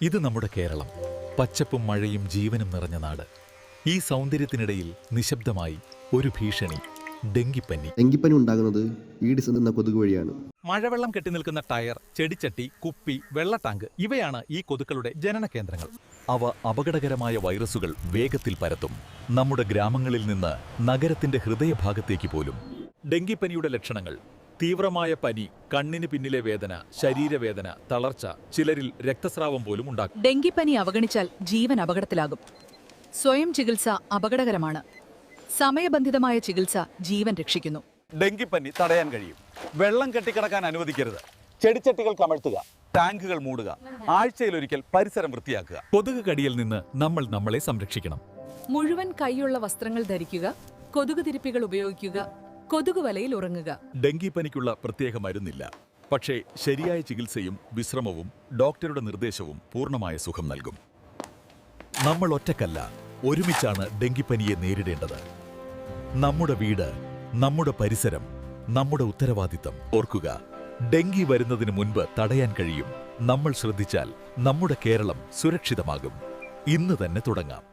ഇത് നമ്മുടെ കേരളം. പച്ചപ്പും മഴയും ജീവനും നിറഞ്ഞ നാട്. ഈ സൗന്ദര്യത്തിനിടയിൽ നിശബ്ദമായി ഒരു ഭീഷണി: ഡെങ്കിപ്പനി. ഡെങ്കിപ്പനി ഉണ്ടാകുന്നത് ഈഡിസ് എന്ന കൊതുക് വഴിയാണ്. മഴവെള്ളം കെട്ടിനിൽക്കുന്ന ടയർ, ചെടിച്ചട്ടി, കുപ്പി, വെള്ള ടാങ്ക് ഇവയാണ് ഈ കൊതുക്കളുടെ ജനന കേന്ദ്രങ്ങൾ. അവ അപകടകരമായ വൈറസുകൾ വേഗത്തിൽ പരത്തും. നമ്മുടെ ഗ്രാമങ്ങളിൽ നിന്ന് നഗരത്തിന്റെ ഹൃദയഭാഗത്തേക്ക് പോലും. ഡെങ്കിപ്പനിയുടെ ലക്ഷണങ്ങൾ: തീവ്രമായ പനി, കണ്ണിന് പിന്നിലെ വേദന, ശരീരവേദന, തളർച്ച, ചിലരിൽ രക്തസ്രാവം പോലും ഉണ്ടാകും. ഡെങ്കിപ്പനി അവഗണിച്ചാൽ ജീവൻ അപകടത്തിലാകും. സ്വയം ചികിത്സ അപകടകരമാണ്. സമയബന്ധിതമായ ചികിത്സ ജീവൻ രക്ഷിക്കുന്നു. ഡെങ്കിപ്പനി തടയാൻ കഴിയും. വെള്ളം കെട്ടിക്കിടക്കാൻ അനുവദിക്കരുത്. ചെടിച്ചട്ടികൾ കമഴ്ത്തുക, ടാങ്കുകൾ മൂടുക, ആഴ്ചയിലൊരിക്കൽ പരിസരം വൃത്തിയാക്കുക. കൊതുക് കടിയിൽ നിന്ന് നമ്മൾ നമ്മളെ സംരക്ഷിക്കണം. മുഴുവൻ കൈയുള്ള വസ്ത്രങ്ങൾ ധരിക്കുക, കൊതുക് തിരുപ്പികൾ ഉപയോഗിക്കുക, കൊതുക് വലയിൽ ഉറങ്ങുക. ഡെങ്കിപ്പനിക്കുള്ള പ്രത്യേക മരുന്നില്ല. പക്ഷേ ശരിയായ ചികിത്സയും വിശ്രമവും ഡോക്ടറുടെ നിർദ്ദേശവും പൂർണ്ണമായ സുഖം നൽകും. നമ്മൾ ഒറ്റക്കല്ല, ഒരുമിച്ചാണ് ഡെങ്കിപ്പനിയെ നേരിടേണ്ടത്. നമ്മുടെ വീട്, നമ്മുടെ പരിസരം, നമ്മുടെ ഉത്തരവാദിത്തം. ഓർക്കുക, ഡെങ്കി വരുന്നതിന് മുൻപ് തടയാൻ കഴിയും. നമ്മൾ ശ്രദ്ധിച്ചാൽ നമ്മുടെ കേരളം സുരക്ഷിതമാകും. ഇന്ന് തന്നെ തുടങ്ങാം.